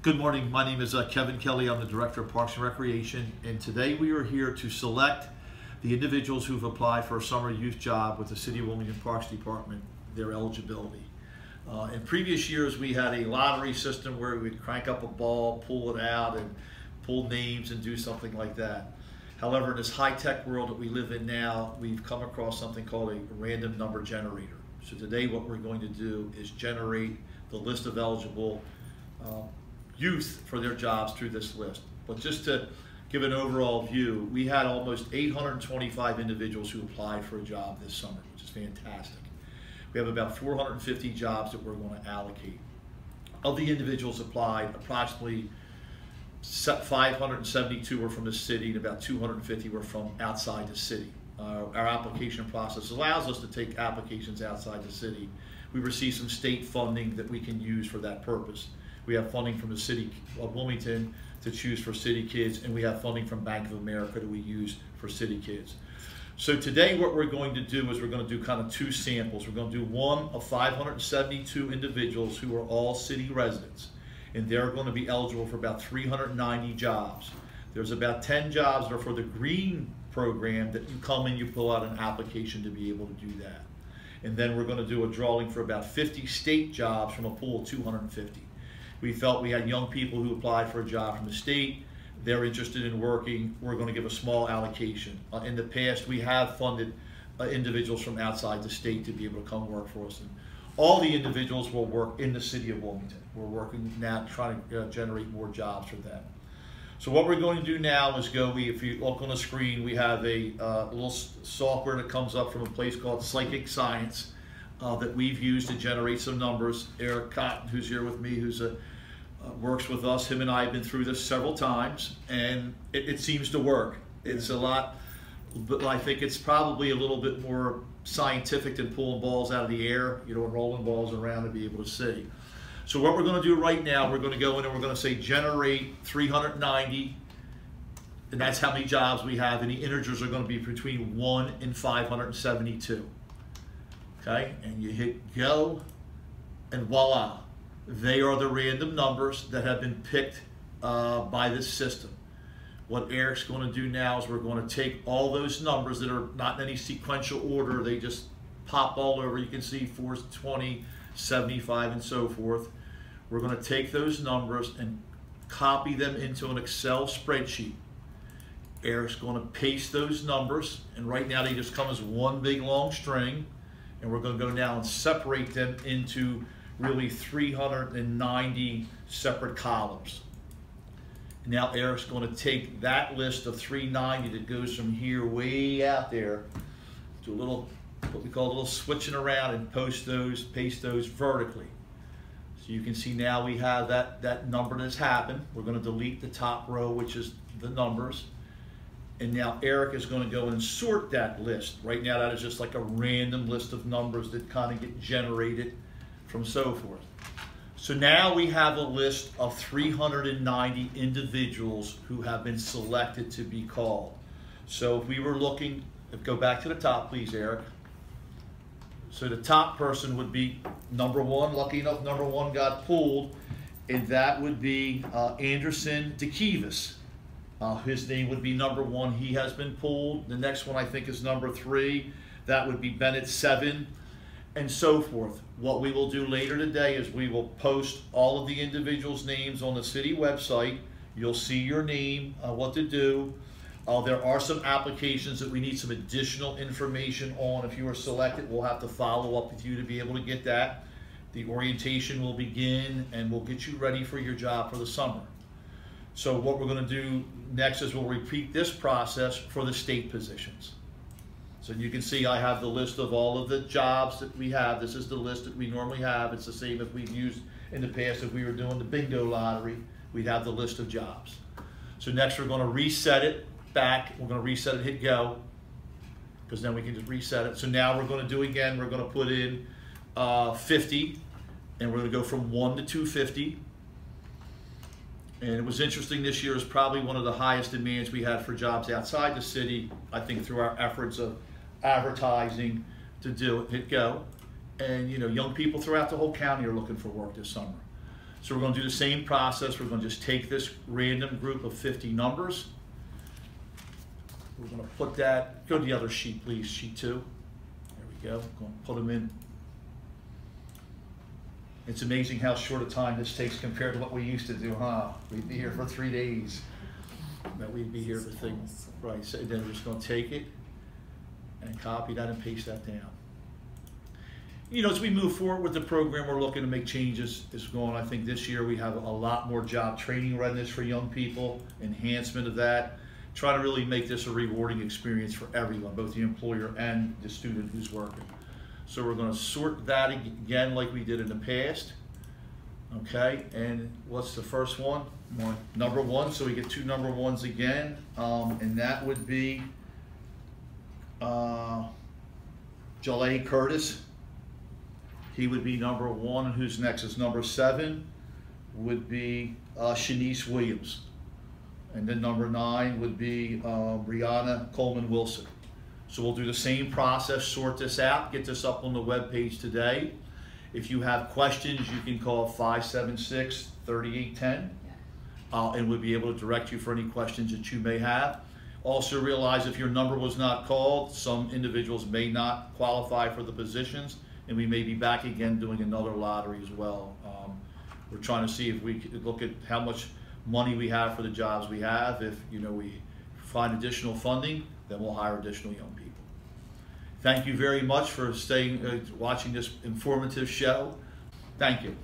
Good morning. My name is Kevin Kelley. I'm the Director of Parks and Recreation, and today we are here to select the individuals who've applied for a summer youth job with the City of Wilmington Parks Department, their eligibility. In previous years, we had a lottery system where we'd crank up a ball, pull it out, and pull names and do something like that. However, in this high-tech world that we live in now, we've come across something called a random number generator. So today what we're going to do is generate the list of eligible youth for their jobs through this list. But just to give an overall view, we had almost 825 individuals who applied for a job this summer, which is fantastic. We have about 450 jobs that we're going to allocate. Of the individuals applied, approximately 572 were from the city and about 250 were from outside the city. Our application process allows us to take applications outside the city. We receive some state funding that we can use for that purpose. We have funding from the City of Wilmington to choose for city kids, and we have funding from Bank of America that we use for city kids. So today what we're going to do is we're going to do kind of two samples. We're going to do one of 572 individuals who are all city residents, and they're going to be eligible for about 390 jobs. There's about 10 jobs that are for the green program that you come in, you pull out an application to be able to do that. And then we're going to do a drawing for about 50 state jobs from a pool of 250. We felt we had young people who applied for a job from the state. They're interested in working. We're going to give a small allocation. In the past, we have funded individuals from outside the state to be able to come work for us. And all the individuals will work in the City of Wilmington. We're working now trying to generate more jobs for them. So what we're going to do now is if you look on the screen, we have a little software that comes up from a place called Psychic Science that we've used to generate some numbers. Eric Cotton, who's here with me, works with us. Him and I have been through this several times, and it seems to work. It's a lot, but I think it's probably a little bit more scientific than pulling balls out of the air, and rolling balls around to be able to see. So what we're going to do right now, we're going to go in and we're going to say generate 390, and that's how many jobs we have, and the integers are going to be between 1 and 572. Okay, and you hit go, and voila. They are the random numbers that have been picked by this system. What Eric's going to do now is we're going to take all those numbers that are not in any sequential order. They just pop all over. You can see 420, 75, and so forth. We're going to take those numbers and copy them into an Excel spreadsheet. Eric's going to paste those numbers, and right now they just come as one big long string. And we're going to go now and separate them into really 390 separate columns. Now Eric's going to take that list of 390 that goes from here way out there to a little, what we call a little switching around, and paste those vertically. So you can see now we have that number that's happened. We're going to delete the top row, which is the numbers. And now Eric is going to go and sort that list. Right now that is just like a random list of numbers that kind of get generated from so forth. So now we have a list of 390 individuals who have been selected to be called. So if we were looking, go back to the top please, Eric. So the top person would be number 1. Lucky enough, number 1 got pulled, and that would be Anderson DeKevis. His name would be number 1. He has been pulled. The next one I think is number 3. That would be Bennett 7, and so forth. What we will do later today is we will post all of the individuals' names on the city website. You'll see your name, what to do. There are some applications that we need some additional information on. If you are selected, we'll have to follow up with you to be able to get that. The orientation will begin, and we'll get you ready for your job for the summer. So what we're going to do next is we'll repeat this process for the state positions. So you can see I have the list of all of the jobs that we have. This is the list that we normally have. It's the same if we've used in the past. If we were doing the bingo lottery, we'd have the list of jobs. So next we're going to reset it back. We're going to reset it, hit go, because then we can just reset it. So now we're going to do again, we're going to put in 50, and we're going to go from 1 to 250. And it was interesting, this year is probably one of the highest demands we had for jobs outside the city, I think through our efforts of advertising to do it, hit go. And young people throughout the whole county are looking for work this summer. So we're going to do the same process. We're going to just take this random group of 50 numbers. We're going to put that, go to the other sheet please, sheet 2. There we go. We're going to put them in. It's amazing how short a time this takes compared to what we used to do, huh? We'd be here for 3 days. That we'd be here for things. Right, so then we're just going to take it and copy that and paste that down. You know, as we move forward with the program, we're looking to make changes. It's going, I think this year we have a lot more job training readiness for young people, enhancement of that, trying to really make this a rewarding experience for everyone, both the employer and the student who's working. So we're going to sort that again like we did in the past. Okay, and what's the first one? Number 1, so we get 2 number 1s again, and that would be Jalay Curtis. He would be number 1, and who's next is number 7 would be Shanice Williams. And then number 9 would be Brianna Coleman Wilson. So we'll do the same process, sort this out, get this up on the web page today. If you have questions, you can call 576-3810, and we'll be able to direct you for any questions that you may have. Also realize if your number was not called, some individuals may not qualify for the positions, and we may be back again doing another lottery as well. We're trying to see if we could look at how much money we have for the jobs we have. If we find additional funding, then we'll hire additional young people. Thank you very much for watching this informative show. Thank you.